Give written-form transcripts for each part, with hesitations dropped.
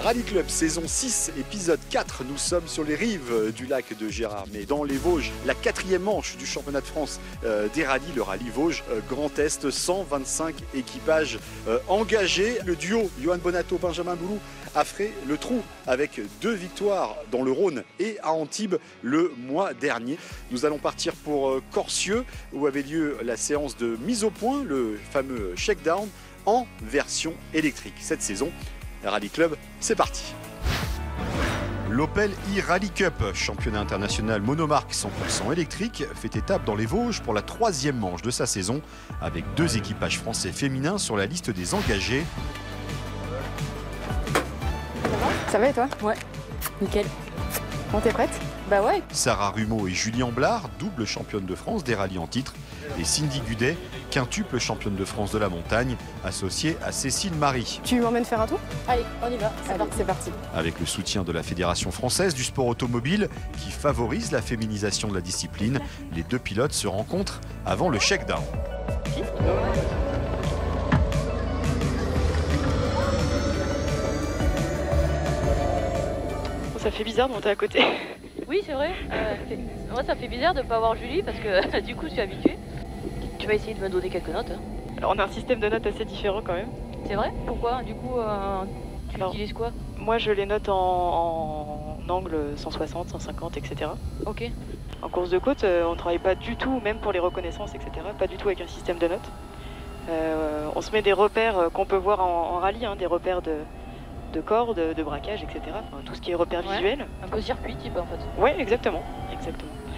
Rallye Club, saison 6, épisode 4. Nous sommes sur les rives du lac de Gérardmer, dans les Vosges. La 4e manche du championnat de France des rallyes, le rallye Vosges Grand Est. 125 équipages engagés. Le duo Johan Bonato, Benjamin Boulou a fait le trou avec 2 victoires dans le Rhône et à Antibes le mois dernier. Nous allons partir pour Corcieux, où avait lieu la séance de mise au point, le fameux shakedown, en version électrique. Cette saison, Rallye Club, c'est parti. L'Opel e-Rally Cup, championnat international monomarque 100% électrique, fait étape dans les Vosges pour la 3e manche de sa saison, avec 2 équipages français féminins sur la liste des engagés. Ça va et toi? Ouais, nickel. Bon, t'es prête? Bah ouais. Sarah Rumeau et Julie Amblard, double championne de France des rallyes en titre, et Cindy Gudet, quintuple championne de France de la montagne, associée à Cécile Marie. Tu m'emmènes faire un tour? Allez, on y va, C'est parti. Avec le soutien de la Fédération française du sport automobile, qui favorise la féminisation de la discipline, les 2 pilotes se rencontrent avant le shakedown. Ça fait bizarre de monter à côté. Oui, c'est vrai. Moi, ça fait bizarre de ne pas avoir Julie parce que du coup, je suis habituée. Tu vas essayer de me donner quelques notes. Alors, on a un système de notes assez différent quand même. C'est vrai? Pourquoi? Du coup, tu utilises quoi? Moi, je les note en angle 160, 150, etc. Ok. En course de côte, on ne travaille pas du tout, même pour les reconnaissances, etc. Pas du tout avec un système de notes. On se met des repères qu'on peut voir en rallye, hein, des repères de cordes, de braquage, etc. Enfin, tout ce qui est repères visuels. Un peu circuit type en fait. Ouais, exactement.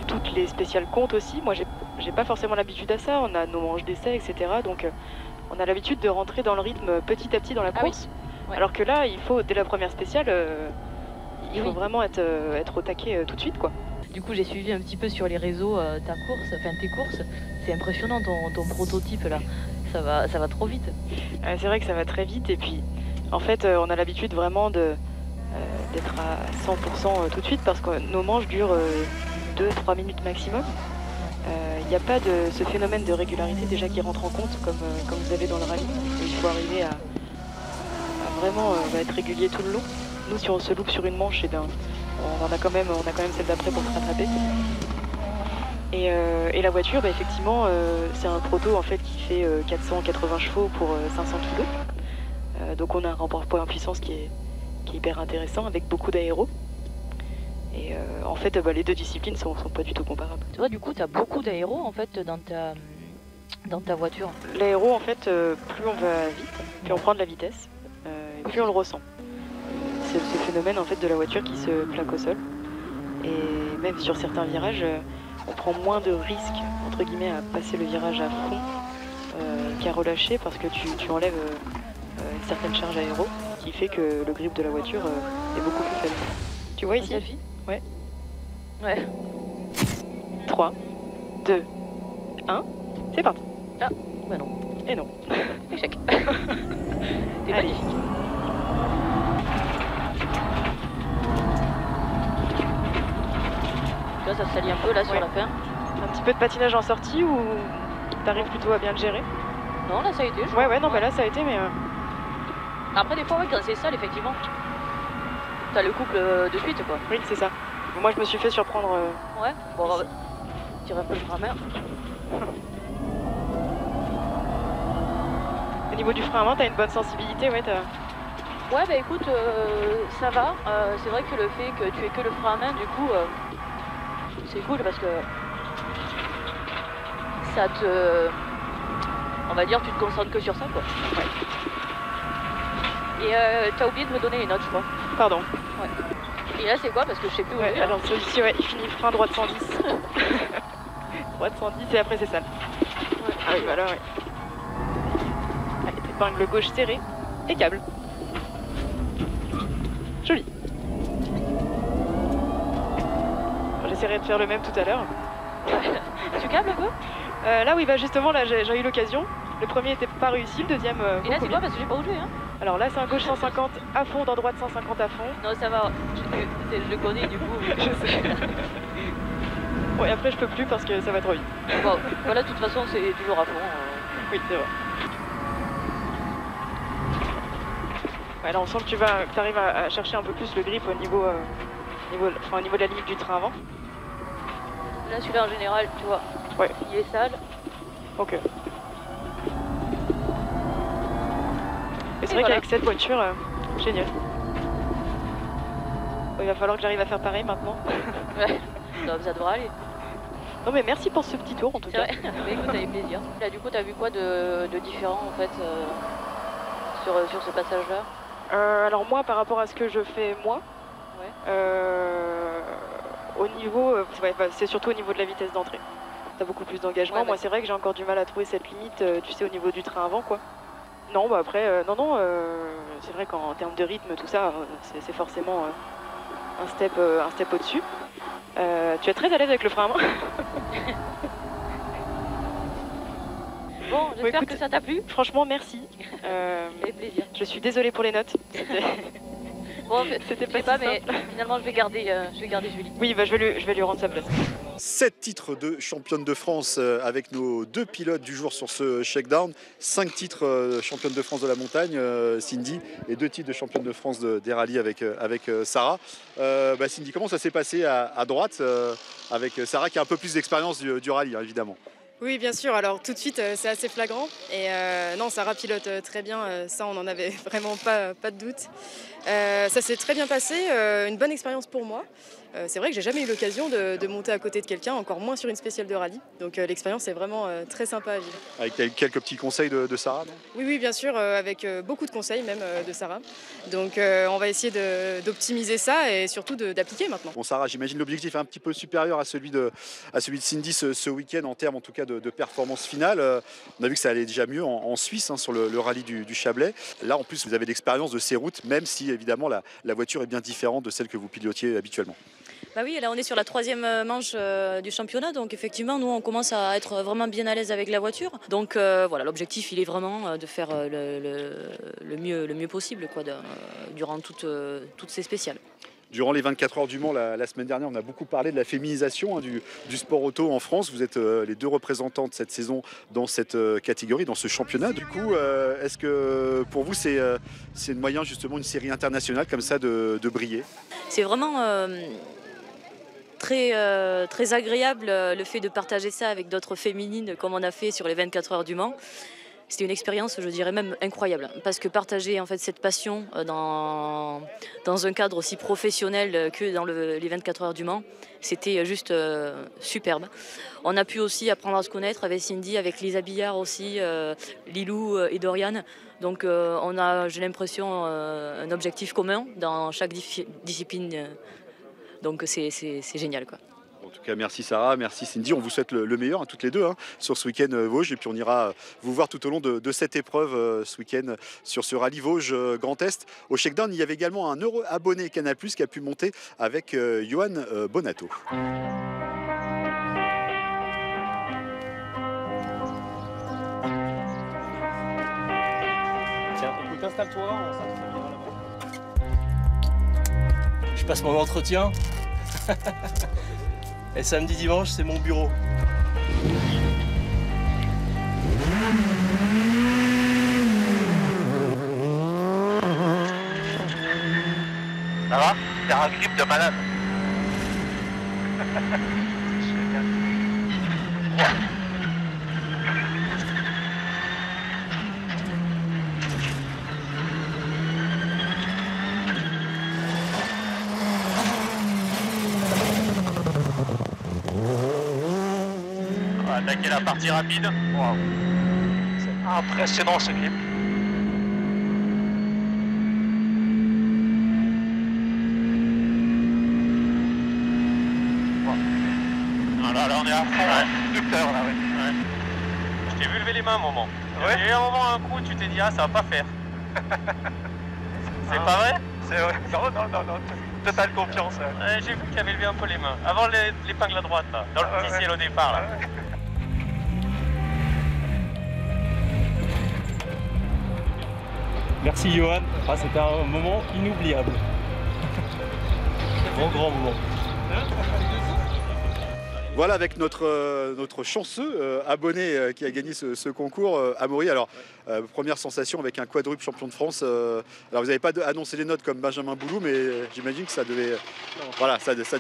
Toutes les spéciales comptent aussi. Moi, j'ai pas forcément l'habitude à ça. On a nos manches d'essai, etc. Donc, on a l'habitude de rentrer dans le rythme petit à petit dans la course. Oui. Ouais. Alors que là, il faut, dès la première spéciale, il faut vraiment être au taquet tout de suite, quoi. Du coup, j'ai suivi un petit peu sur les réseaux tes courses. C'est impressionnant ton prototype là. Ça va trop vite. C'est vrai que ça va très vite. Et puis, en fait, on a l'habitude vraiment d'être à 100% tout de suite parce que nos manches durent 2-3 minutes maximum. Il n'y a pas de ce phénomène de régularité déjà qui rentre en compte comme vous avez dans le rallye. Il faut arriver à vraiment être régulier tout le long. Nous, si on se loupe sur une manche, eh bien, on a quand même celle d'après pour se rattraper. Et la voiture, bah, effectivement, c'est un proto en fait qui fait 480 chevaux pour 500 kg. Donc on a un rapport poids-puissance qui est hyper intéressant avec beaucoup d'aéro. Et en fait, les 2 disciplines sont pas du tout comparables. Tu vois, du coup, tu as beaucoup d'aéro en fait dans ta voiture. L'aéro, en fait, plus on va vite, plus on prend de la vitesse, et plus on le ressent. C'est ce phénomène en fait de la voiture qui se plaque au sol. Et même sur certains virages, on prend moins de risques entre guillemets à passer le virage à fond qu'à relâcher parce que tu enlèves une certaine charge aéro qui fait que le grip de la voiture est beaucoup plus faible. Tu vois ici? Ouais. Ouais. 3, 2, 1, c'est parti. Ah, bah non. Et non. Échec. T'es magnifique. Tu vois, ça se salit un peu là sur la fin. Un petit peu de patinage en sortie ou t'arrives plutôt à bien le gérer? Non, là ça a été. Ouais, non, bah là ça a été, mais. Après, des fois, quand c'est sale, effectivement, t'as le couple de suite, quoi. Oui, c'est ça. Moi, je me suis fait surprendre. Ouais, bon, on va tirer un peu le frein à main. Au niveau du frein à main, t'as une bonne sensibilité, ouais. Ouais, bah écoute, ça va. C'est vrai que le fait que tu aies que le frein à main, du coup, c'est cool parce que ça te. On va dire, tu te concentres que sur ça, quoi. Ouais. Et t'as oublié de me donner les notes, je crois. Pardon. Ouais. Et là, c'est quoi? Parce que je sais plus où ouais, alors celui-ci, ouais, il finit frein droite 110. Droite 110 et après c'est sale. Ouais. Ah oui, voilà, ouais. Allez, épingle gauche serrée et câble. Joli. J'essaierai de faire le même tout à l'heure. Tu câbles un peu? Là oui, bah justement, là j'ai eu l'occasion. Le premier était pas réussi, le deuxième. Et là, c'est quoi? Parce que j'ai pas où jouer, hein. Alors là, c'est un gauche 150 à fond, dans droite 150 à fond. Non, ça va. Je le connais du coup. Je sais. Bon, et après, je peux plus parce que ça va trop vite. Bon, voilà, de toute façon, c'est toujours à fond. Oui, c'est vrai. Ouais, là on sent que tu arrives à chercher un peu plus le grip au niveau de la limite du train avant. Là, celui-là, en général, tu vois, Ouais. il est sale. Ok. Et c'est vrai voilà. qu'avec cette voiture, génial. Bon, il va falloir que j'arrive à faire pareil maintenant. Ouais, ça devrait aller. Non mais merci pour ce petit tour en tout C'est cas. vrai, mais écoute, avec plaisir. Là, du coup, t'as vu quoi de différent, en fait, sur ce passage-là? Alors moi, par rapport à ce que je fais moi, Ouais. au niveau, c'est surtout au niveau de la vitesse d'entrée. T'as beaucoup plus d'engagement. Ouais, Moi, c'est vrai que j'ai encore du mal à trouver cette limite, tu sais, au niveau du train avant, quoi. Non, bah après, c'est vrai qu'en termes de rythme, tout ça, c'est forcément un step au-dessus. Tu es très à l'aise avec le frein à main. Bon, j'espère écoute, que ça t'a plu. Franchement, merci. Avec plaisir. Je suis désolée pour les notes. Bon, C'était je sais pas pas, si mais simple. finalement, je vais garder Julie. Oui, bah, je vais lui rendre sa place. 7 titres de championne de France avec nos 2 pilotes du jour sur ce shakedown. 5 titres championne de France de la montagne, Cindy, et 2 titres de championne de France des rallyes avec Sarah. Cindy, comment ça s'est passé à droite avec Sarah qui a un peu plus d'expérience du rallye, hein, évidemment? Oui, bien sûr. Alors tout de suite, c'est assez flagrant. Et non, Sarah pilote très bien. Ça, on n'en avait vraiment pas de doute. Ça s'est très bien passé. Une bonne expérience pour moi. C'est vrai que j'ai jamais eu l'occasion de monter à côté de quelqu'un, encore moins sur une spéciale de rallye. Donc l'expérience est vraiment très sympa à vivre. Avec quelques petits conseils de Sarah, non? Oui, bien sûr, avec beaucoup de conseils même de Sarah. Donc on va essayer d'optimiser ça et surtout d'appliquer maintenant. Bon, Sarah, j'imagine l'objectif est un petit peu supérieur à celui de Cindy ce week-end en termes en tout cas de performance finale. On a vu que ça allait déjà mieux en Suisse, hein, sur le rallye du Chablais. Là, en plus, vous avez l'expérience de ces routes, même si évidemment la voiture est bien différente de celle que vous pilotiez habituellement. Bah oui, là on est sur la 3e manche du championnat, donc effectivement nous on commence à être vraiment bien à l'aise avec la voiture. Donc voilà, l'objectif il est vraiment de faire le mieux possible quoi, durant toutes ces spéciales. Durant les 24 heures du Mans, la semaine dernière, on a beaucoup parlé de la féminisation, hein, du sport auto en France. Vous êtes les 2 représentants de cette saison dans cette catégorie, dans ce championnat. Du coup, est-ce que pour vous, c'est une moyen, justement, une série internationale comme ça de briller? C'est vraiment très agréable le fait de partager ça avec d'autres féminines comme on a fait sur les 24 heures du Mans. C'était une expérience, je dirais même incroyable, parce que partager en fait cette passion dans un cadre aussi professionnel que dans les 24 heures du Mans, c'était juste superbe. On a pu aussi apprendre à se connaître avec Cindy, avec Lisa Billard aussi, Lilou et Dorian. Donc on a, j'ai l'impression, un objectif commun dans chaque discipline. Donc c'est génial, quoi. En tout cas, merci Sarah, merci Cindy. On vous souhaite le meilleur, hein, toutes les deux, hein, sur ce week-end Vosges. Et puis on ira vous voir tout au long de cette épreuve ce week-end sur ce rallye Vosges Grand Est. Au shakedown, il y avait également un heureux abonné Canal+, qui a pu monter avec Johan Bonato. Tiens, écoute, installe-toi, on s'installe là-bas. Je passe mon entretien. Et samedi, dimanche, c'est mon bureau. Ça va? C'est un grip de malade. On va attaquer la partie rapide. Wow. C'est impressionnant ce grip. Là, on est à fond, docteur, là, ouais. Je t'ai vu lever les mains un moment. Ouais. Il y a eu un moment, un coup, tu t'es dit, ah, ça va pas faire. C'est pas vrai? C'est vrai. Non. Totale confiance. Ouais, j'ai vu qu'il avait levé un peu les mains. Avant l'épingle à droite, là. Dans le petit ciel au départ, là. Merci Johan. Ah, c'était un moment inoubliable. Grand moment. Voilà, avec notre chanceux abonné qui a gagné ce concours, Amaury. Alors, première sensation avec un quadruple champion de France. Alors, vous n'avez pas annoncé les notes comme Benjamin Boulou, mais j'imagine que ça devait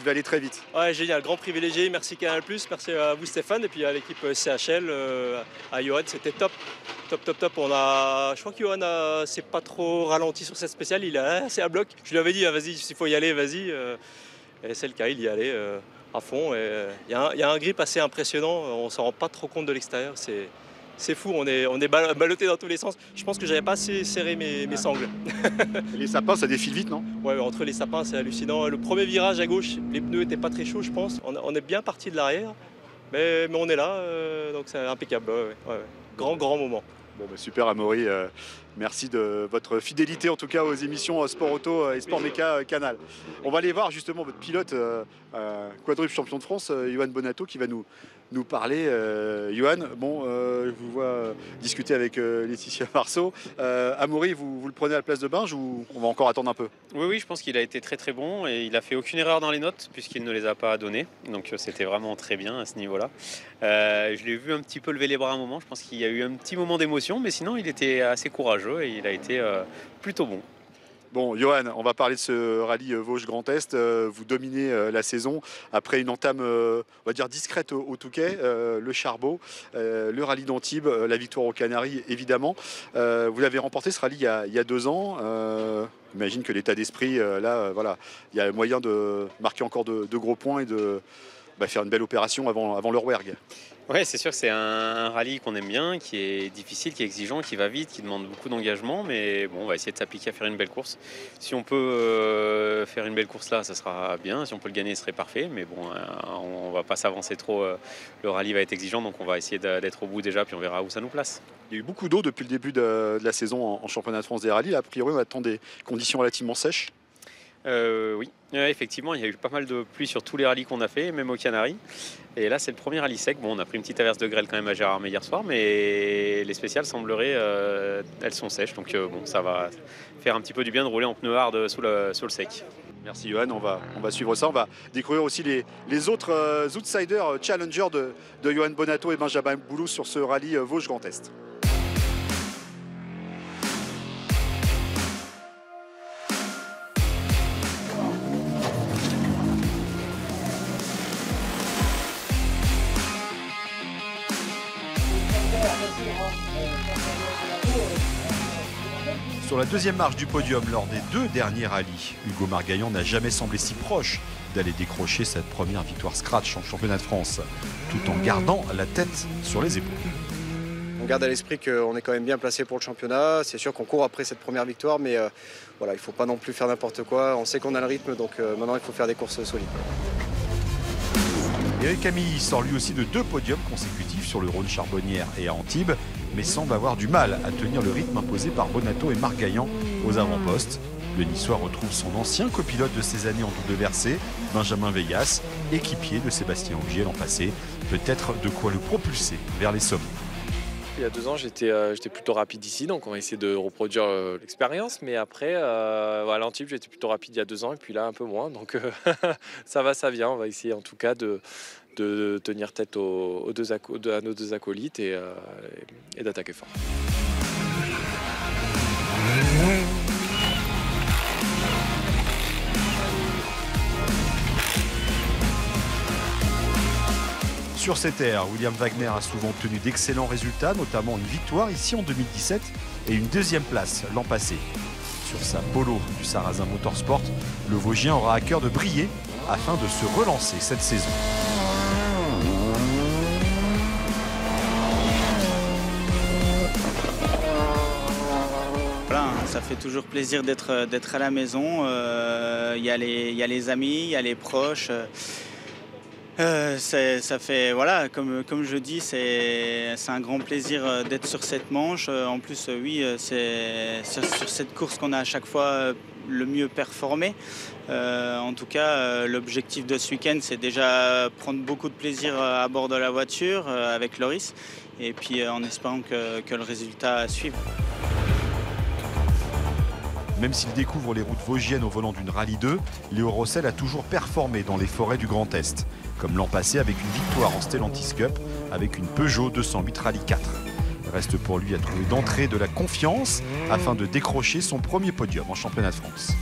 aller très vite. Ouais, génial, grand privilégié. Merci Canal+, merci à vous Stéphane, et puis à l'équipe CHL, à Johan, c'était top. Top. Je crois que Johan s'est pas trop ralenti sur cette spéciale, il est assez à bloc. Je lui avais dit, vas-y, s'il faut y aller, vas-y. Et c'est le cas, il y allait à fond. Il y a un grip assez impressionnant, on s'en rend pas trop compte de l'extérieur. C'est fou, on est ballotté dans tous les sens. Je pense que j'avais pas assez serré mes sangles. Les sapins, ça défile vite, non? Ouais, entre les sapins, c'est hallucinant. Le premier virage à gauche, les pneus étaient pas très chauds, je pense. On est bien parti de l'arrière, mais on est là, donc c'est impeccable. Ouais. Grand moment. Bon, super Amaury, merci de votre fidélité en tout cas aux émissions Sport Auto et Sport Méca Canal. On va aller voir justement votre pilote quadruple champion de France, Johan Bonato, qui va nous parler. Johan, je vous vois discuter avec Laetitia Marceau. Amaury, vous le prenez à la place de Binge ou on va encore attendre un peu? Oui, je pense qu'il a été très bon et il a fait aucune erreur dans les notes puisqu'il ne les a pas données. Donc c'était vraiment très bien à ce niveau-là. Je l'ai vu un petit peu lever les bras un moment. Je pense qu'il y a eu un petit moment d'émotion, mais sinon il était assez courageux et il a été plutôt bon. Bon, Johan, on va parler de ce rallye Vosges Grand Est. Vous dominez la saison après une entame, on va dire discrète au Touquet, le Charbot, le rallye d'Antibes, la victoire aux Canaries, évidemment. Vous l'avez remporté ce rallye il y a 2 ans. J'imagine que l'état d'esprit, voilà, il y a moyen de marquer encore de gros points et de faire une belle opération avant l'Eurwerg. Ouais, c'est sûr que c'est un rallye qu'on aime bien, qui est difficile, qui est exigeant, qui va vite, qui demande beaucoup d'engagement, mais bon, on va essayer de s'appliquer à faire une belle course. Si on peut faire une belle course là, ça sera bien. Si on peut le gagner, ce serait parfait, mais bon, on va pas s'avancer trop. Le rallye va être exigeant, donc on va essayer d'être au bout déjà, puis on verra où ça nous place. Il y a eu beaucoup d'eau depuis le début de la saison en championnat de France des rallyes. A priori, on attend des conditions relativement sèches. Oui, effectivement, il y a eu pas mal de pluie sur tous les rallyes qu'on a fait, même aux Canaries. Et là, c'est le premier rallye sec. Bon, on a pris une petite averse de grêle quand même à Gérardmer hier soir, mais les spéciales sembleraient, elles sont sèches. Donc ça va faire un petit peu du bien de rouler en pneu hard sous le sec. Merci Johan, on va suivre ça. On va découvrir aussi les autres outsiders challengers de Johan Bonato et Benjamin Boulou sur ce rallye Vosges Grand Est. Sur la deuxième marche du podium lors des 2 derniers rallyes, Hugo Margaillan n'a jamais semblé si proche d'aller décrocher cette première victoire scratch en championnat de France, tout en gardant la tête sur les épaules. On garde à l'esprit qu'on est quand même bien placé pour le championnat. C'est sûr qu'on court après cette première victoire, mais voilà, il ne faut pas non plus faire n'importe quoi. On sait qu'on a le rythme, donc maintenant il faut faire des courses solides. Eric Camille sort lui aussi de 2 podiums consécutifs sur le Rhône Charbonnière et à Antibes, mais semble avoir du mal à tenir le rythme imposé par Bonato et Margaillan aux avant-postes. Le Niçois retrouve son ancien copilote de ces années en double versée, Benjamin Veillas, équipier de Sébastien Ogier l'an passé. Peut-être de quoi le propulser vers les sommets. Il y a 2 ans, j'étais plutôt rapide ici, donc on va essayer de reproduire l'expérience. Mais après, à l'Antibes, j'étais plutôt rapide il y a 2 ans, et puis là, un peu moins. Donc ça va, ça vient. On va essayer en tout cas de tenir tête à nos 2 acolytes et d'attaquer fort. Sur ces terres, William Wagner a souvent obtenu d'excellents résultats, notamment une victoire ici en 2017 et une 2e place l'an passé. Sur sa Polo du Sarrazin Motorsport, le Vosgien aura à cœur de briller afin de se relancer cette saison. Voilà, ça fait toujours plaisir d'être à la maison. Il y a les amis, il y a les proches. Ça fait, voilà, comme je dis, c'est un grand plaisir d'être sur cette manche. En plus, oui, c'est sur cette course qu'on a à chaque fois le mieux performé. En tout cas, l'objectif de ce week-end, c'est déjà prendre beaucoup de plaisir à bord de la voiture avec Loris, et puis en espérant que le résultat suive. Même s'il découvre les routes vosgiennes au volant d'une Rallye 2, Léo Rossel a toujours performé dans les forêts du Grand Est, comme l'an passé avec une victoire en Stellantis Cup avec une Peugeot 208 Rallye 4. Reste pour lui à trouver d'entrée de la confiance afin de décrocher son premier podium en championnat de France.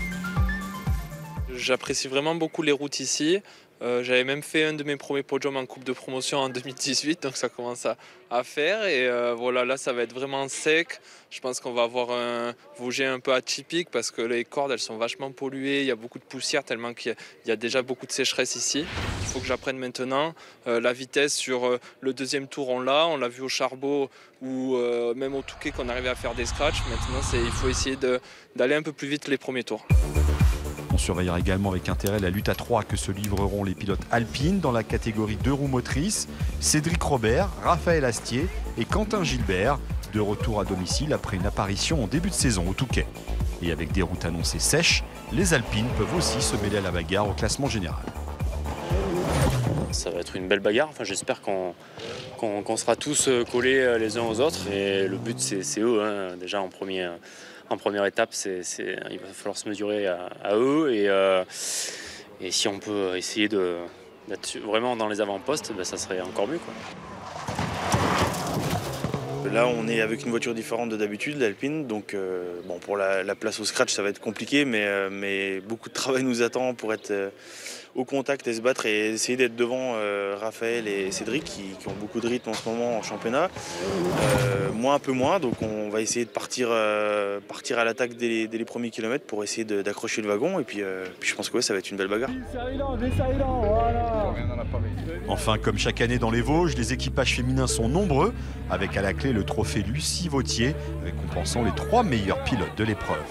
J'apprécie vraiment beaucoup les routes ici. J'avais même fait un de mes premiers podiums en Coupe de Promotion en 2018, donc ça commence à faire. Et voilà, là ça va être vraiment sec. Je pense qu'on va avoir un Vosgien un peu atypique parce que les cordes elles sont vachement polluées, il y a beaucoup de poussière tellement qu'il y a déjà beaucoup de sécheresse ici. Il faut que j'apprenne maintenant la vitesse sur le deuxième tour, on l'a vu au Charbot ou même au Touquet qu'on arrivait à faire des scratchs. Maintenant il faut essayer d'aller un peu plus vite les premiers tours. On surveillera également avec intérêt la lutte à 3 que se livreront les pilotes alpines dans la catégorie 2 roues motrices. Cédric Robert, Raphaël Astier et Quentin Gilbert, de retour à domicile après une apparition en début de saison au Touquet. Et avec des routes annoncées sèches, les alpines peuvent aussi se mêler à la bagarre au classement général. Ça va être une belle bagarre, enfin, j'espère qu'on sera tous collés les uns aux autres. Et le but c'est eux, hein. Déjà en première étape, il va falloir se mesurer à eux et si on peut essayer d'être vraiment dans les avant-postes, ben, ça serait encore mieux, quoi. Là, on est avec une voiture différente de d'habitude, l'Alpine, donc bon, pour la place au scratch, ça va être compliqué, mais beaucoup de travail nous attend pour être au contact et se battre et essayer d'être devant Raphaël et Cédric qui ont beaucoup de rythme en ce moment en championnat. Moi un peu moins, donc on va essayer de partir à l'attaque dès les premiers kilomètres pour essayer d'accrocher le wagon et puis je pense que ouais, ça va être une belle bagarre. Enfin, comme chaque année dans les Vosges, les équipages féminins sont nombreux, avec à la clé le trophée Lucie Vautier, récompensant les 3 meilleurs pilotes de l'épreuve.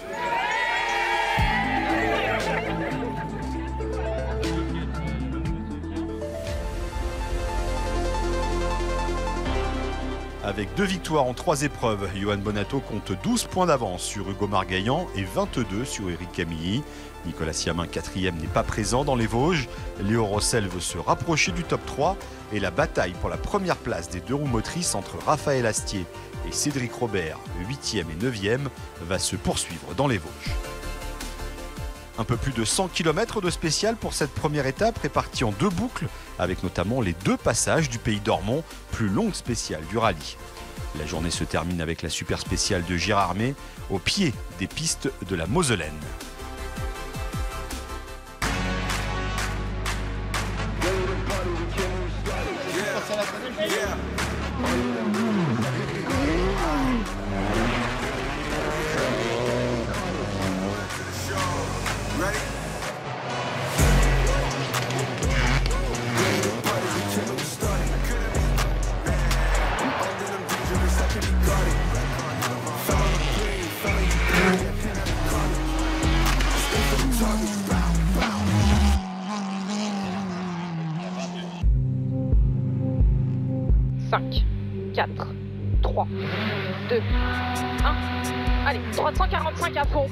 Avec 2 victoires en 3 épreuves, Johan Bonato compte 12 points d'avance sur Hugo Margaillan et 22 sur Eric Camilly. Nicolas Siamin, 4e, n'est pas présent dans les Vosges. Léo Rossel veut se rapprocher du top 3 et la bataille pour la première place des 2 roues motrices entre Raphaël Astier et Cédric Robert, 8e et 9e, va se poursuivre dans les Vosges. Un peu plus de 100 km de spécial pour cette première étape répartie en 2 boucles, avec notamment les 2 passages du Pays d'Ormont, plus longue spéciale du rallye. La journée se termine avec la super spéciale de Gérardmer, au pied des pistes de la Moselaine. Allez, droite 145 à fond.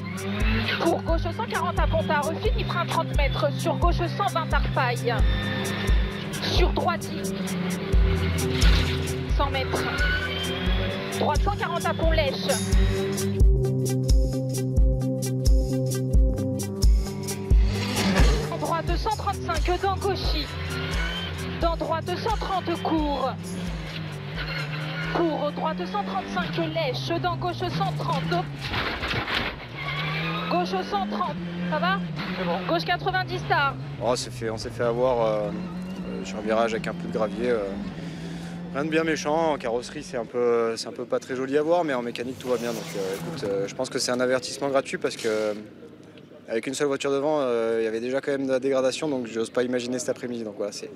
Pour gauche 140 à Pontard, fini frein 30 mètres. Sur gauche 120 Arpaille. Sur droite 100 mètres. Droite 140 à Pont-Lèche. Droite 135 dans Cauchy. Dans droite 130 cours. Pour droite 135 Lèche, dans gauche 130. Gauche 130, ça va? C'est bon. Gauche 90 Star. Oh, on s'est fait avoir sur un virage avec un peu de gravier. Rien de bien méchant. En carrosserie, c'est un peu pas très joli à voir, mais en mécanique, tout va bien. Donc écoute, je pense que c'est un avertissement gratuit parce que avec une seule voiture devant, il y avait déjà quand même de la dégradation, donc je n'ose pas imaginer cet après-midi. Donc voilà, c'est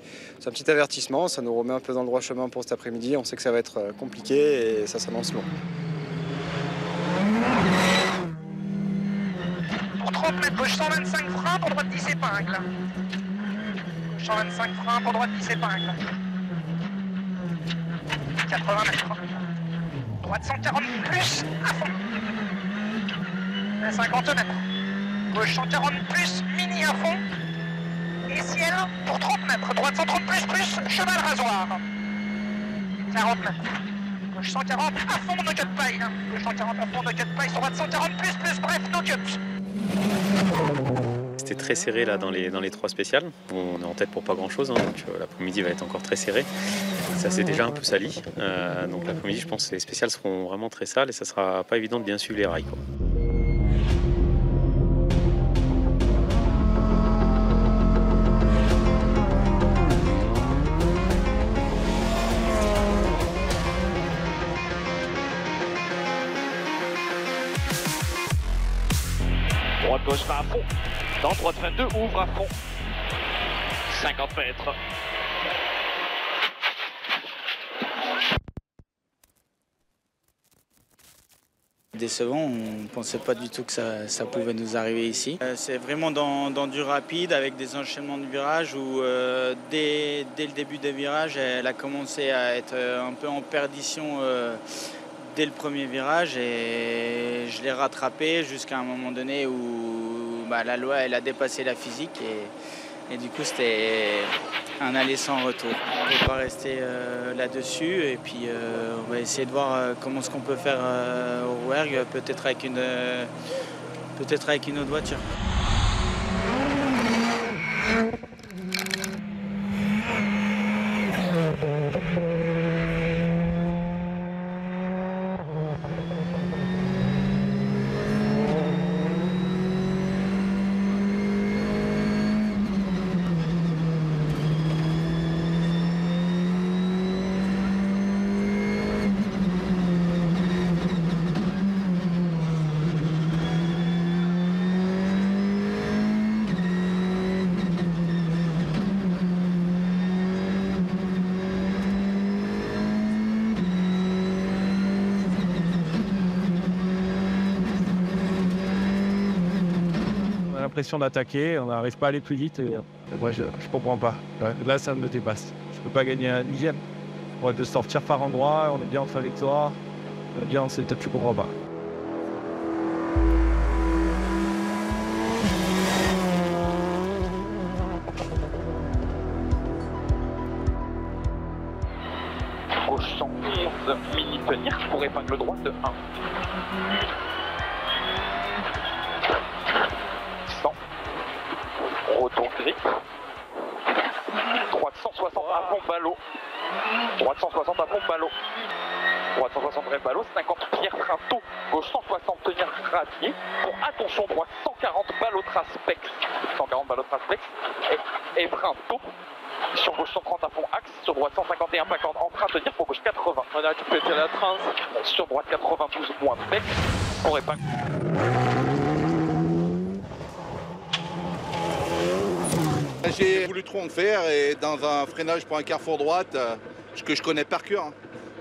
un petit avertissement, ça nous remet un peu dans le droit chemin pour cet après-midi. On sait que ça va être compliqué et ça s'annonce long. Pour 30 mètres, gauche 125 freins, pour droite 10 épingles. 125 freins, pour droite 10 épingles. 80 mètres. Droite 140 plus, à fond. 50 mètres. Gauche 140 plus, mini à fond. Et ciel pour 30 mètres. Droite 130 plus, cheval rasoir. 40 mètres. Gauche 140, à fond no cut paille. Gauche 140 à fond no cut paille, sur droite 140 plus, bref, no cut. C'était très serré là dans les 3 spéciales. On est en tête pour pas grand chose, hein, donc l'après-midi va être encore très serré. Ça c'est déjà un peu sali. Donc l'après-midi, je pense que les spéciales seront vraiment très sales et ça sera pas évident de bien suivre les rails, quoi. Droite gauche va à fond. Dans droite 22, ouvre à fond. 50 mètres. Décevant, on ne pensait pas du tout que ça pouvait nous arriver ici. C'est vraiment dans du rapide avec des enchaînements de virages où dès le début des virages, elle a commencé à être un peu en perdition dès le premier virage et je l'ai rattrapé jusqu'à un moment donné où la loi elle a dépassé la physique et du coup c'était un aller sans retour. On ne peut pas rester là-dessus et puis on va essayer de voir comment ce qu'on peut faire au Rouergue, peut-être avec une autre voiture. L'impression d'attaquer, on n'arrive pas à aller plus vite et moi je comprends pas. Là ça me dépasse. Je peux pas gagner un 10e. On va de sortir par endroit, on est bien en trajectoire, bien c'est peut-être je comprends pas. Gauche 111, mini tenir pour épingle droite de 1. 100. Retour gris. Droite 160 à fond ballot. Droite 160 à fond ballot. Droite 160 vrai ballot, 50 pierre frein tôt. Gauche 160 tenir radier. Pour attention droite 140 ballot traspex. 140 ballot traspex. Et frein tôt. Sur gauche 130 à fond axe, sur droite 151 pas corde en train de tenir pour gauche 80. On a récupéré la trans. Sur droite 92 moins bec pour épingle. J'ai voulu trop en faire et dans un freinage pour un carrefour droite que je connais par cœur.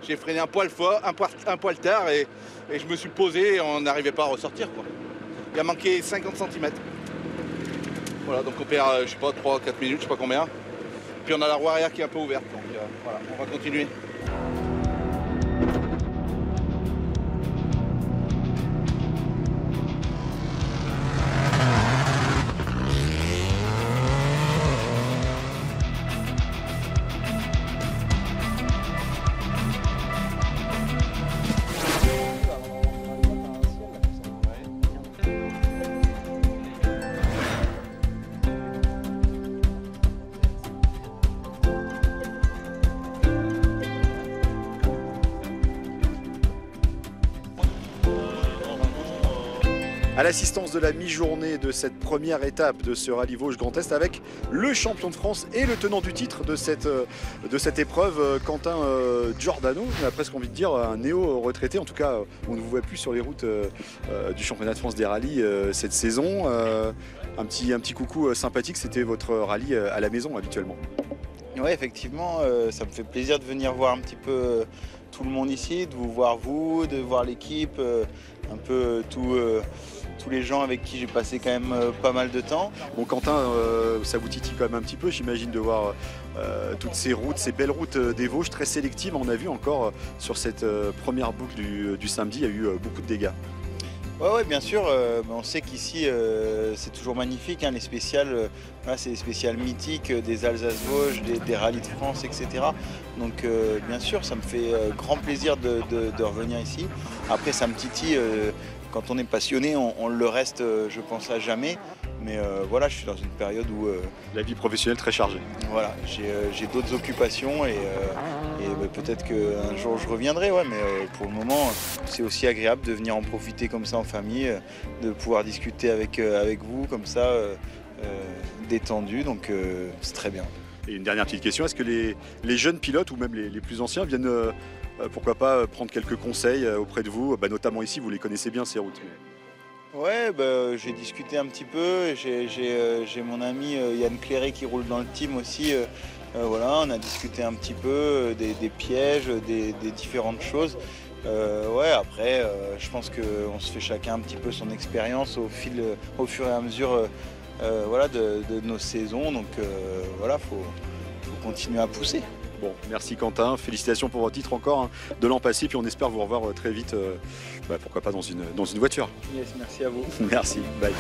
J'ai freiné un poil fort, un poil tard et je me suis posé et on n'arrivait pas à ressortir, quoi. Il a manqué 50 cm. Voilà, donc on perd, je sais pas, 3-4 minutes, je sais pas combien. Puis on a la roue arrière qui est un peu ouverte, donc voilà, on va continuer. À l'assistance de la mi-journée de cette première étape de ce rallye Vosges Grand Est avec le champion de France et le tenant du titre de cette épreuve, Quentin Giordano. On a presque envie de dire un néo-retraité. En tout cas, on ne vous voit plus sur les routes du championnat de France des rallyes cette saison. Un petit coucou sympathique, c'était votre rallye à la maison habituellement. Oui, effectivement, ça me fait plaisir de venir voir un petit peu tout le monde ici, de vous voir vous, de voir l'équipe, un peu tous les gens avec qui j'ai passé quand même pas mal de temps. Bon Quentin, ça vous titille quand même un petit peu, j'imagine, de voir toutes ces routes, ces belles routes des Vosges, très sélectives. On a vu encore sur cette première boucle du samedi, il y a eu beaucoup de dégâts. Ouais, bien sûr. On sait qu'ici, c'est toujours magnifique. Hein, les spéciales, voilà, c'est les spéciales mythiques des Alsace-Vosges, des rallyes de France, etc. Donc, bien sûr, ça me fait grand plaisir de revenir ici. Après, ça me titille. Quand on est passionné, on le reste, je pense, à jamais. Mais voilà, je suis dans une période où... La vie professionnelle très chargée. Voilà, j'ai d'autres occupations et peut-être qu'un jour je reviendrai. Ouais, mais pour le moment, c'est aussi agréable de venir en profiter comme ça en famille, de pouvoir discuter avec vous comme ça, détendu. Donc c'est très bien. Et une dernière petite question, est-ce que les jeunes pilotes ou même les plus anciens viennent, pourquoi pas, prendre quelques conseils auprès de vous, notamment ici, vous les connaissez bien ces routes? Ouais, j'ai discuté un petit peu. J'ai mon ami Yann Cléré qui roule dans le team aussi. Voilà, on a discuté un petit peu des pièges, des différentes choses. Ouais, après, je pense qu'on se fait chacun un petit peu son expérience au fur et à mesure voilà, de nos saisons. Donc voilà, faut continuer à pousser. Bon, merci Quentin, félicitations pour votre titre encore hein, de l'an passé, puis on espère vous revoir très vite, pourquoi pas dans une voiture. Yes, merci à vous. Merci, bye.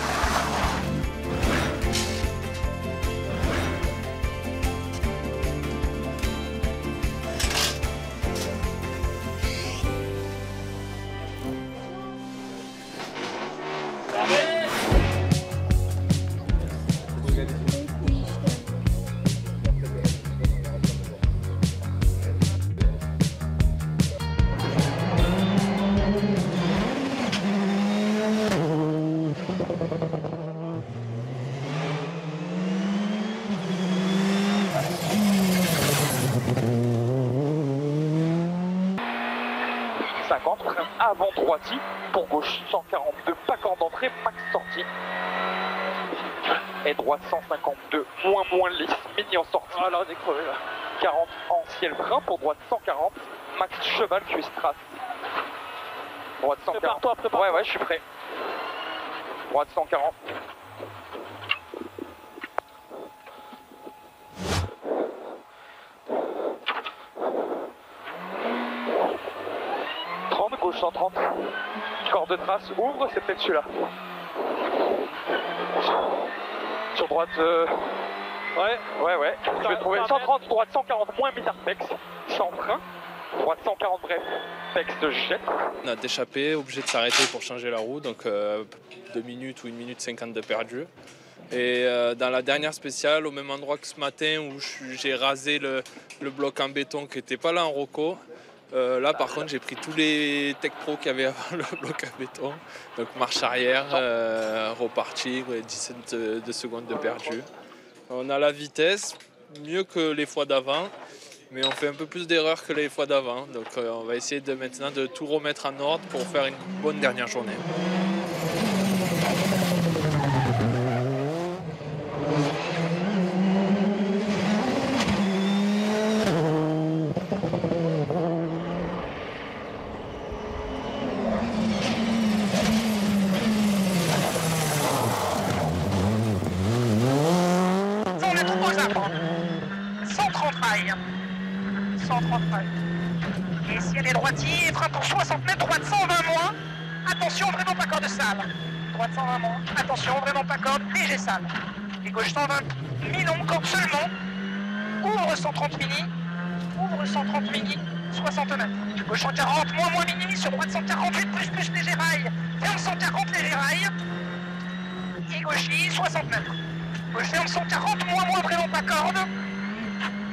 Avant droiti, pour gauche 142, pas corde d'entrée, max sortie. Et droite 152, moins lisse, mini en sortie. Ah là, on est crevé là. 40 en ciel brun, pour droite 140, max cheval, cuisse trace. Droite 140. Prépare-toi, prépare-toi. Ouais, je suis prêt. Droite 140. Gauche 130, corde de trace, ouvre, c'est peut-être celui-là. Sur droite, ouais. Je vais trouver 130, droite 140, moins mi-tarpex, sans frein. Droite 140, bref, pex de jet. On a d'échappé, obligé de s'arrêter pour changer la roue, donc 2 minutes ou 1 minute 50 de perdu. Et dans la dernière spéciale, au même endroit que ce matin où j'ai rasé le bloc en béton qui n'était pas là en roco, là par contre j'ai pris tous les Tech Pro qu'il y avait avant le bloc à béton. Donc marche arrière, reparti, 17 de secondes de perdu. On a la vitesse, mieux que les fois d'avant, mais on fait un peu plus d'erreurs que les fois d'avant. Donc on va essayer maintenant de tout remettre en ordre pour faire une bonne dernière journée. Et si elle est droitier, frein pour 60 mètres, droite 120 moins. Attention, vraiment pas corde sale. Droite 120 moins. Attention, vraiment pas corde, léger sale. Et gauche 120, mi-long, corde seulement. Ouvre 130 mini. Ouvre 130 mini, 60 mètres. Gauche 140, moins mini, sur droite 148, plus léger rail. Ferme 140, léger rail. Et gauchis, 60 mètres. Gauche ferme 140, moins, vraiment pas corde.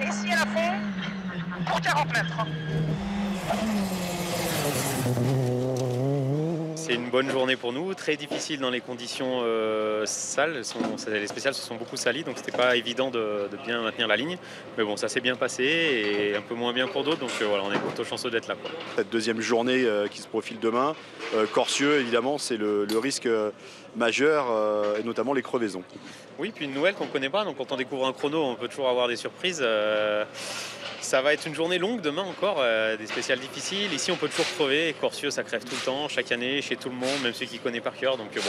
Et si elle a fond, pour 40 mètres. C'est une bonne journée pour nous, très difficile dans les conditions sales. Les spéciales se sont beaucoup salies, donc c'était pas évident de bien maintenir la ligne. Mais bon, ça s'est bien passé et un peu moins bien pour d'autres, donc voilà, on est plutôt chanceux d'être là. Cette deuxième journée qui se profile demain, Corcieux, évidemment, c'est le risque majeur, et notamment les crevaisons. Oui, puis une nouvelle qu'on ne connaît pas, donc quand on découvre un chrono, on peut toujours avoir des surprises. Ça va être une journée longue demain encore, des spéciales difficiles. Ici, on peut toujours crever. Corcieux, ça crève tout le temps, chaque année, chez tout le monde, même ceux qui connaissent par cœur. Donc bon,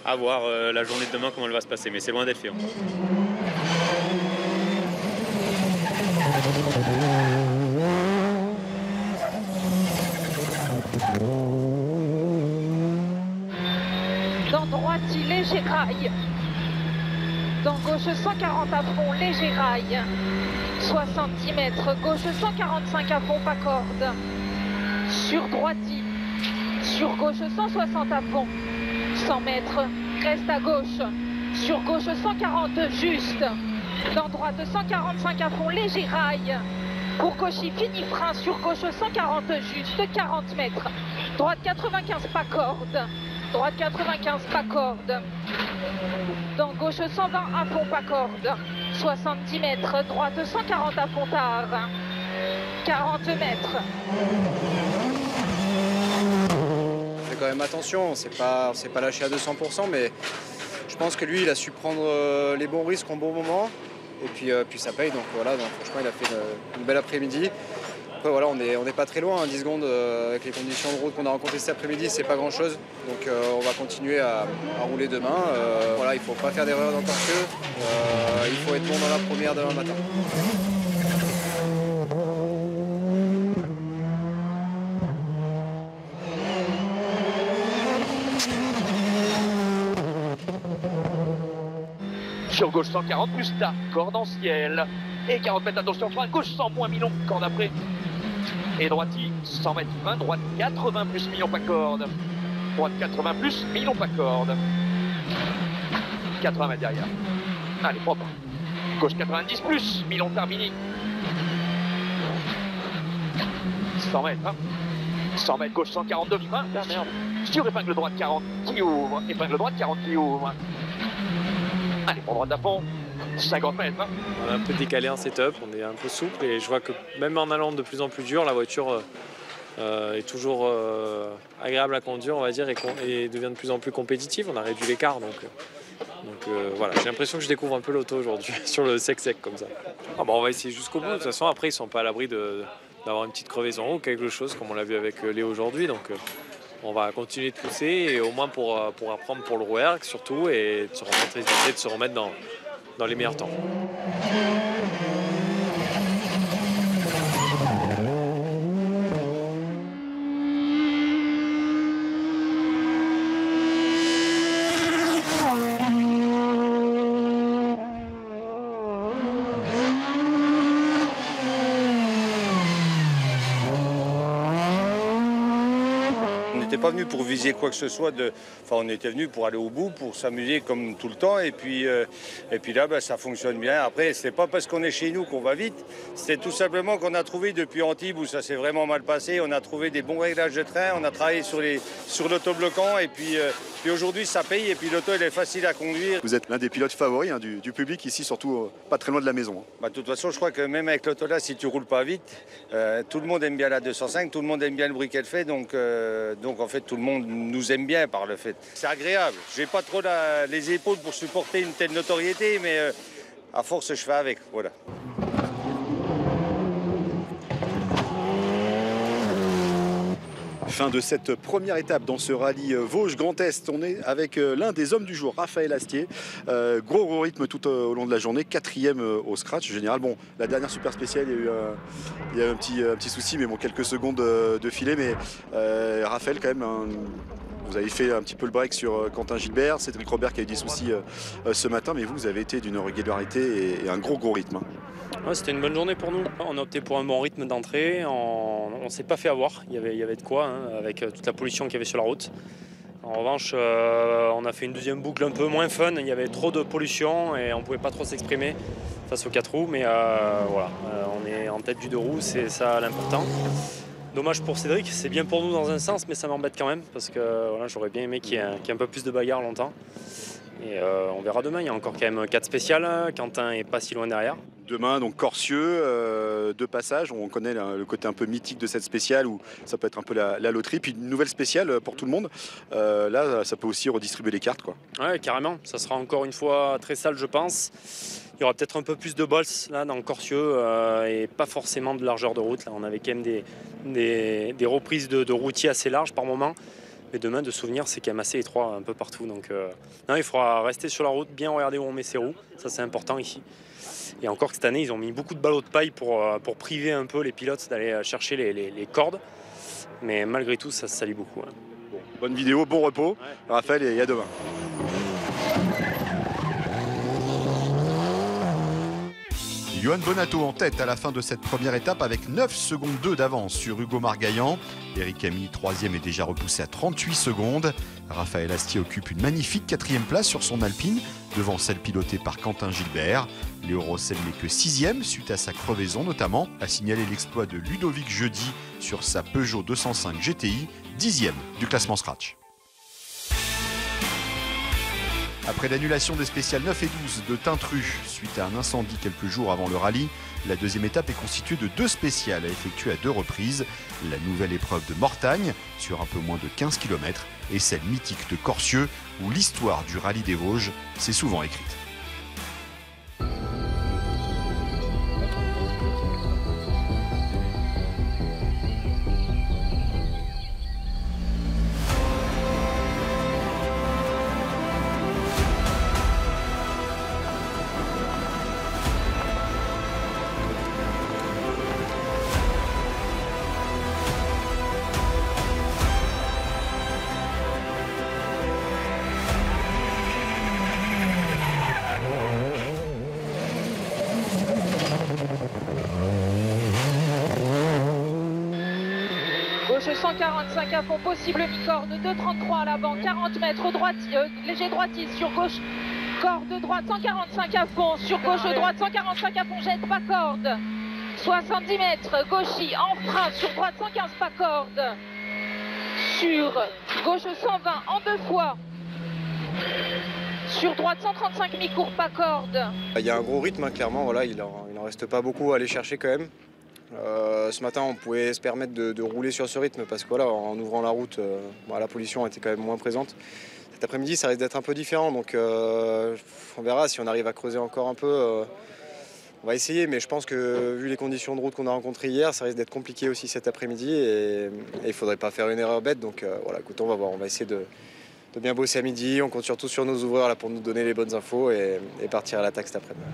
à voir la journée de demain, comment elle va se passer. Mais c'est loin d'être fait encore. droiti, léger rail. Dans gauche 140 à fond, léger rail. 70 mètres, gauche 145 à fond, pas corde. Sur droiti. Sur gauche 160 à fond. 100 mètres, reste à gauche. Sur gauche 140 juste. Dans droite 145 à fond, léger rail. Pour Cauchy, fini frein. Sur gauche 140 juste, 40 mètres. Droite 95 pas corde. Droite 95 pas corde. Dans gauche 120 à fond pas corde. 70 mètres. Droite 140 à fond tard. 40 mètres. On fait quand même attention, on s'est pas lâché à 200%, mais je pense que lui, il a su prendre les bons risques au bon moment. Et puis ça paye, donc voilà, donc franchement, il a fait une belle après-midi. Après voilà, on n'est pas très loin, 10 secondes avec les conditions de route qu'on a rencontrées cet après-midi, c'est pas grand-chose. Donc on va continuer à rouler demain. Voilà, il ne faut pas faire d'erreur dans le Corsieux. Il faut être bon dans la première demain matin. Sur gauche 140 plus tard, corde en ciel. Et 40 mètres, attention, frein, gauche 100 moins Milon, corde après. Et droiti, 100 mètres 20, droite 80 plus Milon pas corde. Droite 80 plus Milon pas corde. 80 mètres derrière. Allez, propre. Gauche 90 plus Milon Tarbini. 100 mètres, hein. 100 mètres, gauche 142 frein. Ah merde. Sur épingle droite 40 qui ouvre. Épingle droite 40 qui ouvre. Allez, pour droite à fond, 50 mètres. Hein. On a un peu décalé en setup, on est un peu souple et je vois que même en allant de plus en plus dur, la voiture est toujours agréable à conduire, on va dire, et devient de plus en plus compétitive. On a réduit l'écart, donc voilà, j'ai l'impression que je découvre un peu l'auto aujourd'hui sur le sec comme ça. Ah bon, on va essayer jusqu'au bout. De toute façon, après, ils sont pas à l'abri d'avoir une petite crevaison ou quelque chose comme on l'a vu avec Léo aujourd'hui. Donc on va continuer de pousser et au moins pour apprendre pour le Rouergue surtout et de se remettre dans les meilleurs temps. Pas venu pour viser quoi que ce soit, on était venu pour aller au bout, pour s'amuser comme tout le temps et puis là ça fonctionne bien. Après c'est pas parce qu'on est chez nous qu'on va vite, c'est tout simplement qu'on a trouvé depuis Antibes où ça s'est vraiment mal passé, on a trouvé des bons réglages de train, on a travaillé sur l'autobloquant et puis aujourd'hui ça paye et puis l'auto elle est facile à conduire. Vous êtes l'un des pilotes favoris du public ici, surtout pas très loin de la maison. De toute façon je crois que même avec l'auto là, si tu roules pas vite, tout le monde aime bien la 205, tout le monde aime bien le bruit qu'elle fait, donc en fait tout le monde nous aime bien par le fait. C'est agréable. J'ai pas trop les épaules pour supporter une telle notoriété, mais à force je fais avec. Voilà. Fin de cette première étape dans ce rallye Vosges Grand Est. On est avec l'un des hommes du jour, Raphaël Astier. Gros rythme tout au long de la journée, 4e au scratch général. Bon, la dernière super spéciale, il y a eu un petit souci, mais bon, quelques secondes de filet. Mais Raphaël, quand même, vous avez fait un petit peu le break sur Quentin Gilbert, Cédric Robert qui a eu des soucis ce matin, mais vous avez été d'une régularité et un gros rythme. Ouais, c'était une bonne journée pour nous. On a opté pour un bon rythme d'entrée. On ne s'est pas fait avoir. Il y avait de quoi, hein, avec toute la pollution qu'il y avait sur la route. En revanche, on a fait une deuxième boucle un peu moins fun. Il y avait trop de pollution et on ne pouvait pas trop s'exprimer face aux 4 roues. Mais voilà, on est en tête du 2 roues, c'est ça l'important. Dommage pour Cédric, c'est bien pour nous dans un sens, mais ça m'embête quand même parce que voilà, j'aurais bien aimé qu'il y ait un peu plus de bagarre longtemps. Et on verra demain, il y a encore quand même 4 spéciales, Quentin est pas si loin derrière. Demain, donc Corsieux, 2 passages, on connaît le côté un peu mythique de cette spéciale où ça peut être un peu la loterie, puis une nouvelle spéciale pour tout le monde. Là, ça peut aussi redistribuer les cartes, quoi. Ouais, carrément, ça sera encore une fois très sale, je pense. Il y aura peut-être un peu plus de bols là dans Corsieux et pas forcément de largeur de route. Là, on avait quand même des reprises de routiers assez larges par moment. Mais demain, de souvenir, c'est quand même assez étroit un peu partout. Donc non, il faudra rester sur la route, bien regarder où on met ses roues. Ça, c'est important ici. Et encore que cette année, ils ont mis beaucoup de ballots de paille pour priver un peu les pilotes d'aller chercher les cordes. Mais malgré tout, ça se salit beaucoup. Hein. Bon, bonne vidéo, bon repos. Ouais. Raphaël, et à demain. Johan Bonato en tête à la fin de cette première étape avec 9 secondes 2 d'avance sur Hugo Margaillan. Éric Camille, 3e, est déjà repoussé à 38 secondes. Raphaël Astier occupe une magnifique 4e place sur son Alpine, devant celle pilotée par Quentin Gilbert. Léo Rossel n'est que 6e suite à sa crevaison notamment. A signalé l'exploit de Ludovic Jeudi sur sa Peugeot 205 GTI, 10e du classement Scratch. Après l'annulation des spéciales 9 et 12 de Tintru suite à un incendie quelques jours avant le rallye, la deuxième étape est constituée de 2 spéciales à effectuer à 2 reprises. La nouvelle épreuve de Mortagne sur un peu moins de 15 km et celle mythique de Corcieux où l'histoire du rallye des Vosges s'est souvent écrite. Gauche 145 à fond, possible mi-corde, 2,33 à l'avant, 40 mètres, léger droitier sur gauche, corde droite, 145 à fond, sur gauche droite, 145 à fond, jette pas corde, 70 mètres, gauchis, en frein, sur droite, 115 pas corde, sur gauche 120 en 2 fois, sur droite 135 mi-court pas corde. Il y a un gros rythme, hein, clairement, voilà, il en reste pas beaucoup à aller chercher quand même. Ce matin, on pouvait se permettre de rouler sur ce rythme parce que voilà, en ouvrant la route, la pollution était quand même moins présente. Cet après-midi, ça risque d'être un peu différent, donc on verra si on arrive à creuser encore un peu. On va essayer, mais je pense que vu les conditions de route qu'on a rencontrées hier, ça risque d'être compliqué aussi cet après-midi et il ne faudrait pas faire une erreur bête. Donc voilà, écoute, on va voir, on va essayer de bien bosser à midi. On compte surtout sur nos ouvreurs là, pour nous donner les bonnes infos et partir à l'attaque cet après-midi.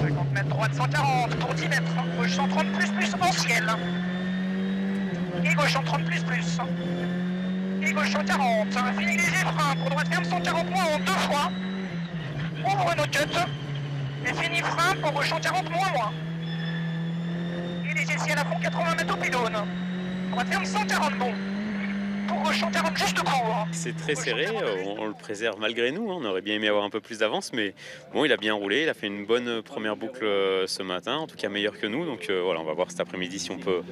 50 mètres droite 140 pour 10 mètres, gauche 130 plus ancienne. Et gauche 130 plus. Et gauche 140, fini léger frein pour droite ferme 140 moins en 2 fois. Ouvre nos cuts. Et fini frein pour gauche 140 moins. Et léger ciel à fond 80 mètres au pylône. Droite ferme 140 bon. Pour gauche 140 juste court. C'est très serré, on le préserve malgré nous, on aurait bien aimé avoir un peu plus d'avance, mais bon, il a bien roulé, il a fait une bonne première boucle ce matin, en tout cas meilleure que nous, donc voilà, on va voir cet après-midi si on peut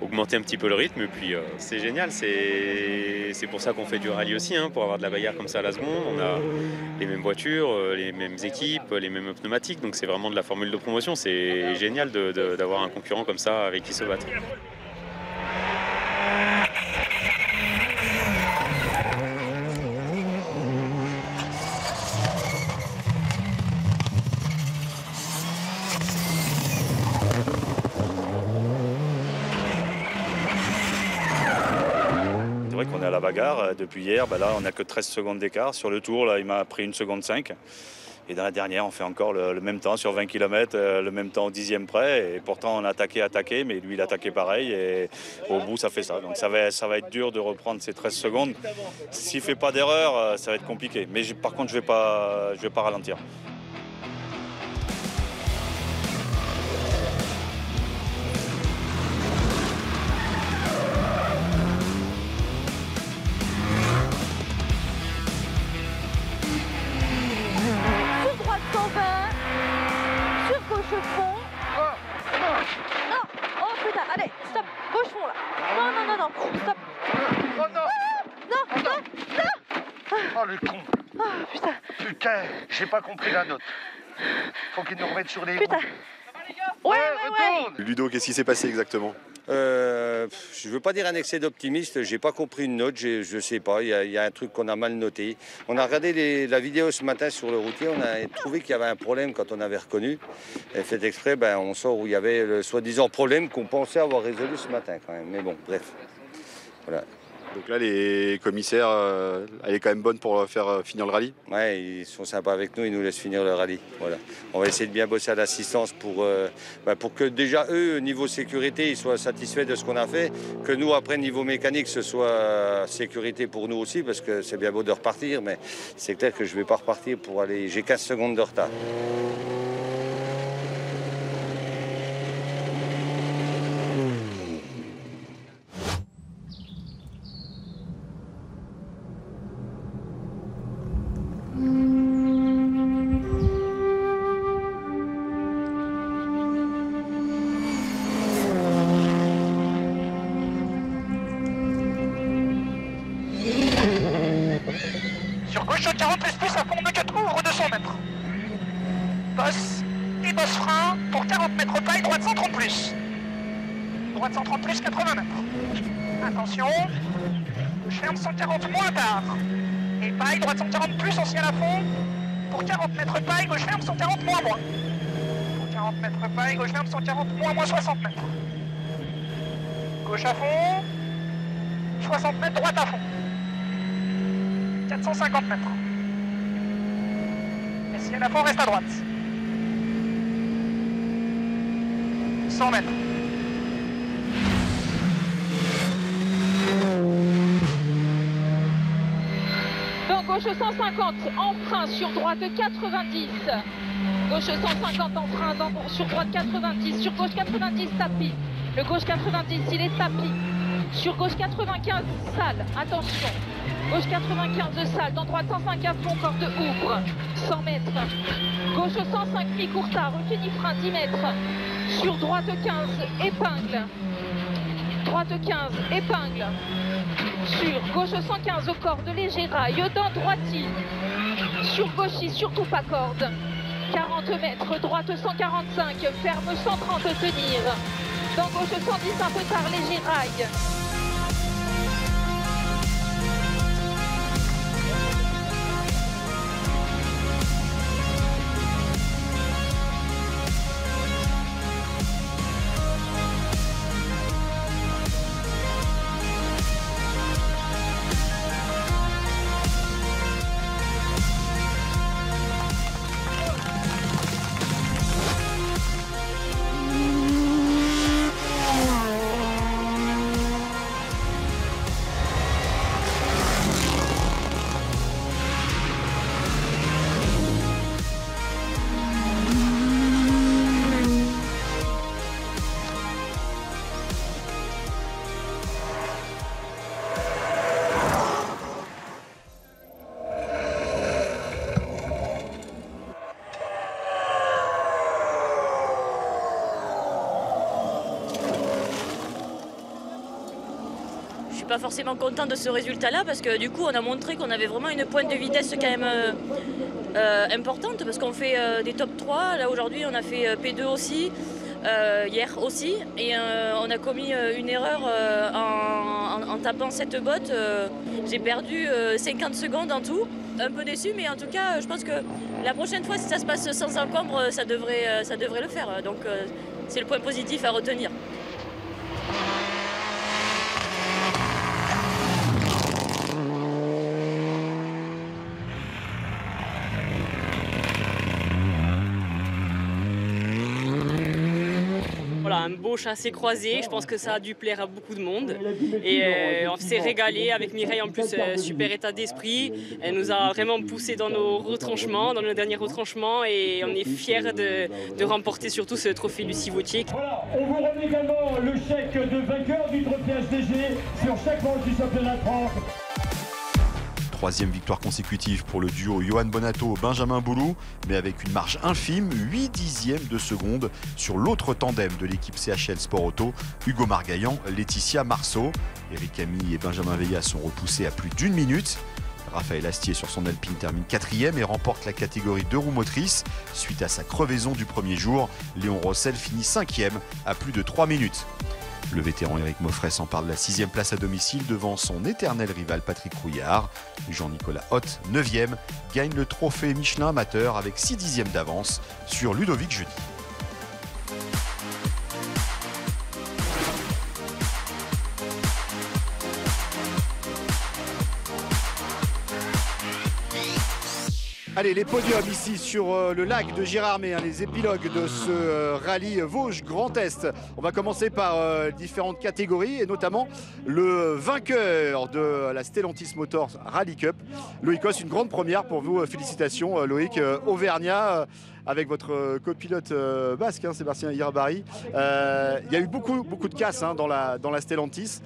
augmenter un petit peu le rythme, et puis c'est génial, c'est pour ça qu'on fait du rallye aussi, hein, pour avoir de la bagarre comme ça à la seconde, on a les mêmes voitures, les mêmes équipes, les mêmes pneumatiques, donc c'est vraiment de la formule de promotion, c'est génial d'avoir un concurrent comme ça avec qui se battre. C'est vrai qu'on est à la bagarre depuis hier, là on n'a que 13 secondes d'écart. Sur le tour, là, il m'a pris 1 seconde 5. Et dans la dernière, on fait encore le même temps sur 20 km, le même temps au 10e près. Et pourtant, on a attaqué, mais lui, il a attaqué pareil. Et au bout, ça fait ça. Donc ça va être dur de reprendre ces 13 secondes. S'il ne fait pas d'erreur, ça va être compliqué. Mais par contre, je ne vais pas ralentir. Stop. Oh non. Oh le con. Oh putain. Putain, j'ai pas compris la note. Faut qu'il nous remette sur les putain. Ouais, retourne. Ludo, qu'est-ce qui s'est passé exactement? Je ne veux pas dire un excès d'optimiste, j'ai pas compris une note, je sais pas, il y a un truc qu'on a mal noté. On a regardé la vidéo ce matin sur le routier, on a trouvé qu'il y avait un problème quand on avait reconnu. Et fait exprès, on sort où il y avait le soi-disant problème qu'on pensait avoir résolu ce matin quand même. Mais bon, bref. Voilà. Donc là, les commissaires, elle est quand même bonne pour faire finir le rallye? Ouais, ils sont sympas avec nous, ils nous laissent finir le rallye. Voilà. On va essayer de bien bosser à l'assistance pour que déjà eux, niveau sécurité, ils soient satisfaits de ce qu'on a fait. Que nous, après, niveau mécanique, ce soit sécurité pour nous aussi, parce que c'est bien beau de repartir, mais c'est clair que je ne vais pas repartir pour aller... J'ai 15 secondes de retard. Sur gauche, 40 plus à fond de 4 ouvre 200 mètres. Bosse et bosse frein pour 40 mètres paille, droite 130 plus. Droite 130 plus, 80 mètres. Attention, je ferme 140 moins tard. Et paille, droite 140 plus, ancien à fond. Pour 40 mètres paille, gauche ferme 140 moins. Pour 40 mètres paille, gauche ferme 140 moins 60 mètres. Gauche à fond. 60 mètres, droite à fond. 450 mètres. Et si elle a fond, reste à droite. 100 mètres. Donc gauche 150 en frein sur droite 90. Gauche 150 en frein sur droite 90. Sur gauche 90 tapis. Le gauche 90 il est tapis. Sur gauche 95 salle. Attention. Gauche 95 salle. Dans droite 105 à fond. Corde ouvre. 100 mètres. Gauche 105 mi-courtard. Fini frein 10 mètres. Sur droite 15 épingle. Droite 15 épingle. Sur gauche 115 corde léger rail dans droitie. Sur gauche surtout pas corde. 40 mètres, droite 145, ferme 130 tenir. Dans gauche 110 un peu tard, léger rail. Je suis pas forcément content de ce résultat-là parce que du coup on a montré qu'on avait vraiment une pointe de vitesse quand même importante parce qu'on fait des top 3. Là aujourd'hui on a fait P2 aussi, hier aussi et on a commis une erreur en tapant cette botte. J'ai perdu 50 secondes en tout. Un peu déçu mais en tout cas je pense que la prochaine fois si ça se passe sans encombre ça devrait le faire. Donc c'est le point positif à retenir. Voilà, un beau chassé croisé, je pense que ça a dû plaire à beaucoup de monde. Et on s'est régalé avec Mireille en plus, super état d'esprit. Elle nous a vraiment poussé dans nos retranchements, dans nos derniers retranchements et on est fiers de remporter surtout ce trophée Lucie Vautier. Voilà, on vous remet également le chèque de vainqueur du trophée HDG sur chaque manche du championnat de France. Troisième victoire consécutive pour le duo Johan Bonato-Benjamin Boulou, mais avec une marge infime, 8 dixièmes de seconde sur l'autre tandem de l'équipe CHL Sport Auto, Hugo Margaillan, Laetitia Marceau. Eric Camille et Benjamin Veillat sont repoussés à plus d'1 minute. Raphaël Astier sur son Alpine termine 4e et remporte la catégorie 2 roues motrices. Suite à sa crevaison du premier jour, Léon Rossel finit 5e à plus de 3 minutes. Le vétéran Éric Moffret s'empare de la 6e place à domicile devant son éternel rival Patrick Rouillard. Jean-Nicolas Hoth, 9e, gagne le trophée Michelin amateur avec 6 dixièmes d'avance sur Ludovic Jeudi. Allez, les podiums ici sur le lac de Gérardmer, hein, les épilogues de ce rallye Vosges Grand Est. On va commencer par différentes catégories et notamment le vainqueur de la Stellantis Motors Rally Cup. Loïc Cos, une grande première pour vous. Félicitations Loïc, Auvergnat. Avec votre copilote basque, hein, Sébastien Irabari. Il y a eu beaucoup de casse hein, dans la Stellantis.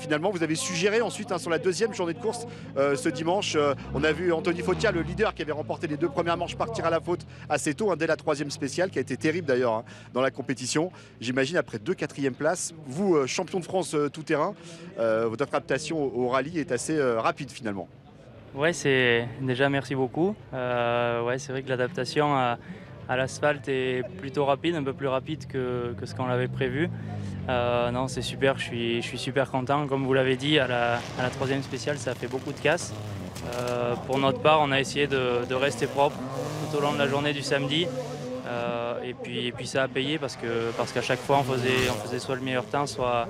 Finalement, vous avez su gérer ensuite hein, sur la deuxième journée de course ce dimanche. On a vu Anthony Fautia, le leader qui avait remporté les 2 premières manches, partir à la faute assez tôt, hein, dès la 3e spéciale, qui a été terrible d'ailleurs hein, dans la compétition. J'imagine après 2 4e places, vous, champion de France tout-terrain, votre adaptation au rallye est assez rapide finalement. Ouais, c'est déjà merci beaucoup. Ouais, c'est vrai que l'adaptation à l'asphalte est plutôt rapide, un peu plus rapide que ce qu'on avait prévu. Non, c'est super, je suis super content. Comme vous l'avez dit, à la 3e spéciale, ça a fait beaucoup de casse. Pour notre part, on a essayé de rester propre tout au long de la journée du samedi. Et puis ça a payé parce qu'à chaque fois on faisait soit le meilleur temps, soit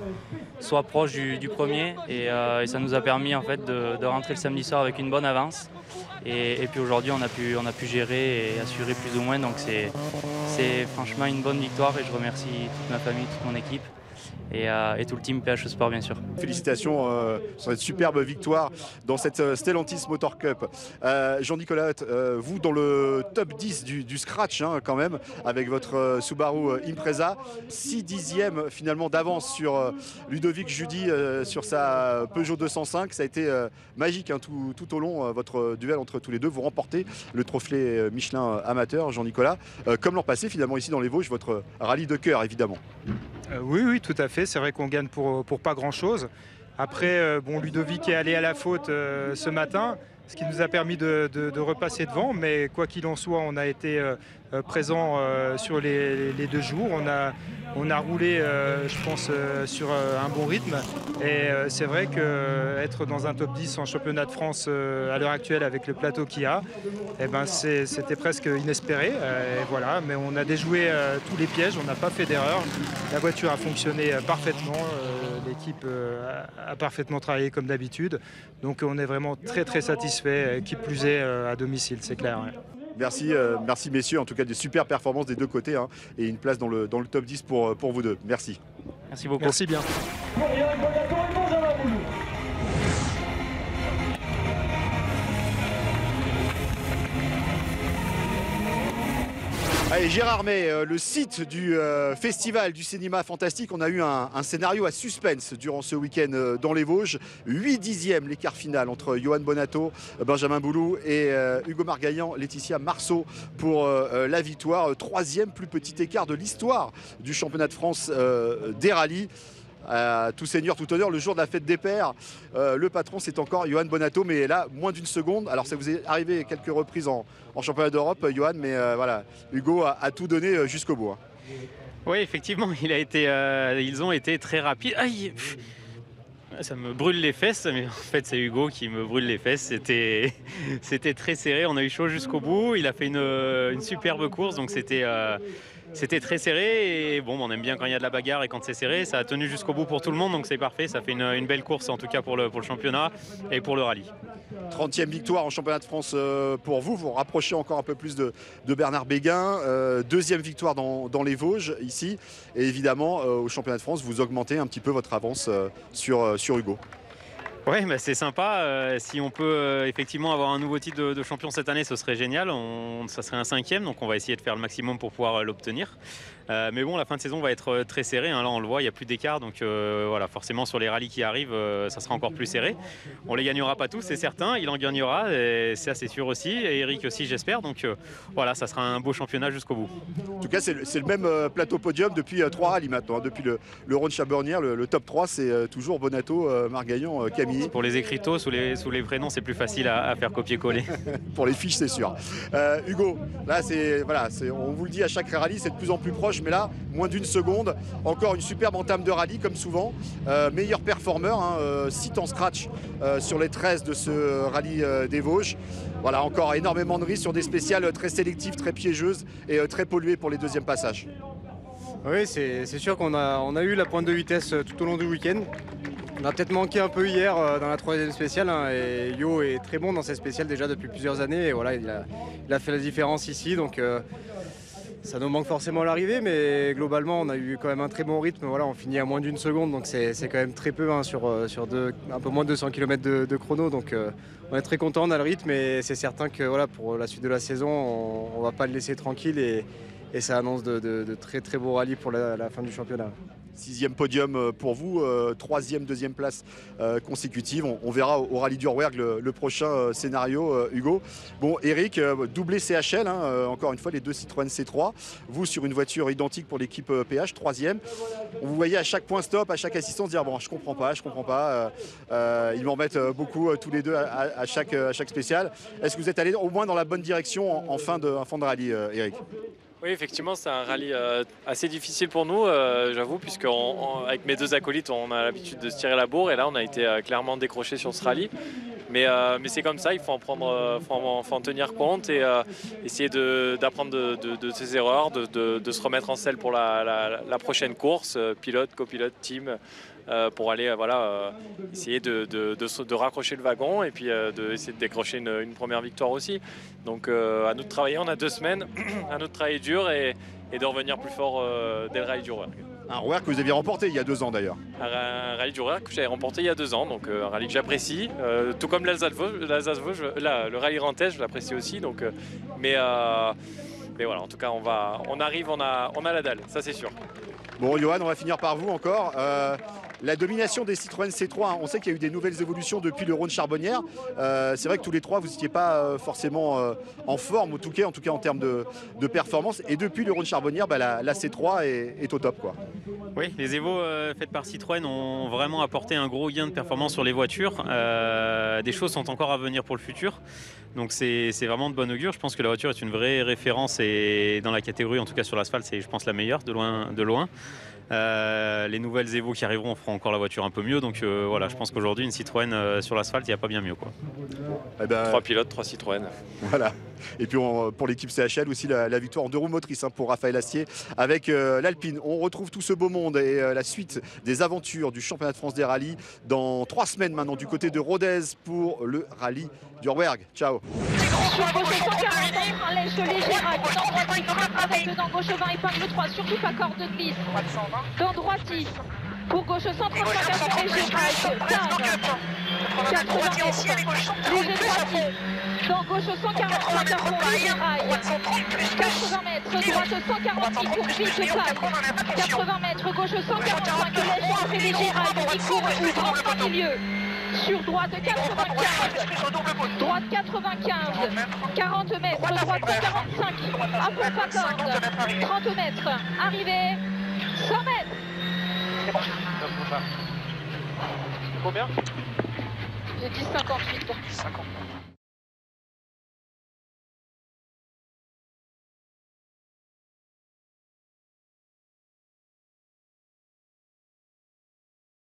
proche du premier et ça nous a permis en fait de rentrer le samedi soir avec une bonne avance et puis aujourd'hui on a pu gérer et assurer plus ou moins, donc c'est franchement une bonne victoire et je remercie toute ma famille, toute mon équipe. Et tout le team PHE Sport bien sûr. Félicitations sur cette superbe victoire dans cette Stellantis Motor Cup. Jean-Nicolas, vous dans le top 10 du scratch hein, quand même, avec votre Subaru Impreza, 6 dixièmes finalement d'avance sur Ludovic Judy sur sa Peugeot 205. Ça a été magique hein, tout au long, votre duel entre tous les deux. Vous remportez le trophée Michelin amateur, Jean-Nicolas. Comme l'an passé finalement ici dans les Vosges, votre rallye de cœur évidemment. Oui, tout à fait. C'est vrai qu'on gagne pour pas grand-chose. Après, bon, Ludovic est allé à la faute ce matin, ce qui nous a permis de repasser devant. Mais quoi qu'il en soit, on a été présent sur les 2 jours. On a roulé, je pense, sur un bon rythme. Et c'est vrai qu'être dans un top 10 en championnat de France à l'heure actuelle avec le plateau qu'il y a, eh ben c'était presque inespéré. Et voilà, mais on a déjoué tous les pièges, on n'a pas fait d'erreur. La voiture a fonctionné parfaitement, l'équipe a parfaitement travaillé comme d'habitude. Donc on est vraiment très satisfait, qui plus est à domicile, c'est clair. Ouais. Merci messieurs, en tout cas des super performances des deux côtés hein, et une place dans le top 10 pour vous deux. Merci. Merci beaucoup. Merci bien. Allez, Gérardmer, le site du festival du cinéma fantastique, on a eu un scénario à suspense durant ce week-end dans les Vosges. 8 dixièmes l'écart final entre Johan Bonato, Benjamin Boulou et Hugo Margaillan, Laetitia Marceau pour la victoire. 3e plus petit écart de l'histoire du championnat de France des rallyes. Tout seigneur, tout honneur, le jour de la fête des pères, le patron c'est encore Johan Bonato, mais là moins d'une seconde. Alors ça vous est arrivé quelques reprises en championnat d'Europe, Johan, mais voilà, Hugo a tout donné jusqu'au bout. Hein. Oui, effectivement, ils ont été très rapides. Aïe, ça me brûle les fesses, mais en fait c'est Hugo qui me brûle les fesses. C'était très serré, on a eu chaud jusqu'au bout. Il a fait une superbe course, donc c'était très serré et bon, on aime bien quand il y a de la bagarre et quand c'est serré. Ça a tenu jusqu'au bout pour tout le monde, donc c'est parfait. Ça fait une belle course en tout cas pour le championnat et pour le rallye. 30e victoire en championnat de France pour vous. Vous rapprochez encore un peu plus de Bernard Béguin. 2e victoire dans les Vosges ici. Et évidemment, au championnat de France, vous augmentez un petit peu votre avance sur Hugo. Oui, bah c'est sympa. Si on peut effectivement avoir un nouveau titre de champion cette année, ce serait génial. Ça serait un 5e, donc on va essayer de faire le maximum pour pouvoir l'obtenir. Mais bon, la fin de saison va être très serrée. Hein. Là, on le voit, il n'y a plus d'écart. Donc voilà, forcément, sur les rallyes qui arrivent, ça sera encore plus serré. On ne les gagnera pas tous, c'est certain. Il en gagnera, et c'est assez sûr aussi. Et Eric aussi, j'espère. Donc voilà, ça sera un beau championnat jusqu'au bout. En tout cas, c'est le même plateau podium depuis 3 rallyes maintenant. Hein. Depuis le Rhône Chabornière, le top 3, c'est toujours Bonato, Margaillan, Camille. Pour les écriteaux, sous les prénoms, c'est plus facile à faire copier-coller. Pour les fiches, c'est sûr. Hugo, là, on vous le dit à chaque rallye, c'est de plus en plus proche. Mais là, moins d'une seconde, encore une superbe entame de rallye comme souvent, meilleur performeur, hein, 6 temps scratch sur les 13 de ce rallye des Vosges. Voilà, encore énormément de risques sur des spéciales très sélectives, très piégeuses et très polluées pour les deuxièmes passages. Oui, c'est sûr qu'on a eu la pointe de vitesse tout au long du week-end. On a peut-être manqué un peu hier dans la troisième spéciale, hein, et Yo est très bon dans cette spéciale déjà depuis plusieurs années, et voilà, il a fait la différence ici, donc ça nous manque forcément à l'arrivée, mais globalement on a eu quand même un très bon rythme. Voilà, on finit à moins d'1 seconde, donc c'est quand même très peu, hein, sur un peu moins de 200 km de chrono, donc on est très content, on a le rythme, et c'est certain que voilà, pour la suite de la saison on ne va pas le laisser tranquille, et ça annonce de très très beaux rallyes pour la fin du championnat. 6e podium pour vous, 3e, 2e place consécutive. On verra au Rallye du Rouergue le prochain scénario, Hugo. Bon, Eric, doublé CHL, hein, encore une fois, les deux Citroën C3. Vous, sur une voiture identique pour l'équipe PH, 3e. Vous voyez à chaque point stop, à chaque assistance, dire bon, je comprends pas. Ils m'en mettent beaucoup tous les deux à chaque spécial. Est-ce que vous êtes allé au moins dans la bonne direction en fin de rallye, Eric? Oui, effectivement, c'est un rallye assez difficile pour nous, j'avoue, puisque avec mes deux acolytes, on a l'habitude de se tirer la bourre, et là, on a été clairement décroché sur ce rallye. Mais c'est comme ça, il faut en tenir compte et essayer d'apprendre de ses erreurs, de se remettre en selle pour la prochaine course, pilote, copilote, team, pour aller essayer de raccrocher le wagon et puis d'essayer de décrocher une première victoire aussi. Donc à nous de travailler, on a 2 semaines, à nous de travailler dur et de revenir plus fort dès le rallye du Rouergue. Un Rouergue que vous aviez remporté il y a 2 ans d'ailleurs. Un rallye du Rouergue que j'avais remporté il y a 2 ans, donc un rallye que j'apprécie, tout comme l'Alsace-Vosges, le rallye Grand Est, je l'apprécie aussi. Donc, mais voilà, en tout cas, on arrive, on a la dalle, ça c'est sûr. Bon, Johan, on va finir par vous encore. La domination des Citroën C3, hein, on sait qu'il y a eu des nouvelles évolutions depuis le Rhône-Charbonnière. C'est vrai que tous les trois, vous n'étiez pas forcément en forme, en tout cas en termes de performance. Et depuis le Rhône-Charbonnière, la C3 est au top, quoi. Oui, les Evo faites par Citroën ont vraiment apporté un gros gain de performance sur les voitures. Des choses sont encore à venir pour le futur. Donc c'est vraiment de bon augure. Je pense que la voiture est une vraie référence, et dans la catégorie, en tout cas sur l'asphalte, c'est je pense la meilleure de loin. Les nouvelles Evo qui arriveront feront encore la voiture un peu mieux. Donc voilà, je pense qu'aujourd'hui, une Citroën sur l'asphalte, il n'y a pas bien mieux, quoi. 3 pilotes, 3 Citroën. Voilà. Et puis pour l'équipe CHL aussi, la victoire en 2 roues motrices, hein, pour Raphaël Astier avec l'Alpine. On retrouve tout ce beau monde et la suite des aventures du championnat de France des rallyes dans 3 semaines maintenant du côté de Rodez pour le rallye du Rouergue. Ciao. Sur gauche 140, un lèche léger, dans droiti, avec dans gauche 20, épingle 3, surtout pas corde de glisse. Dans droiti, pour gauche 135 à léger, 15, 80 mètres, léger droiti. Dans gauche 145 à fond, léger rail. 80 mètres, droite 146 pour vite taille. 80 mètres, gauche 145, léger, léger rail, demi-court, ouvre en plein milieu. Sur droite 95, droite 95, 40 mètres, droite 45, à fond pas corde, 30 mètres, arrivée, 100 mètres. Combien? J'ai dit 58. 50.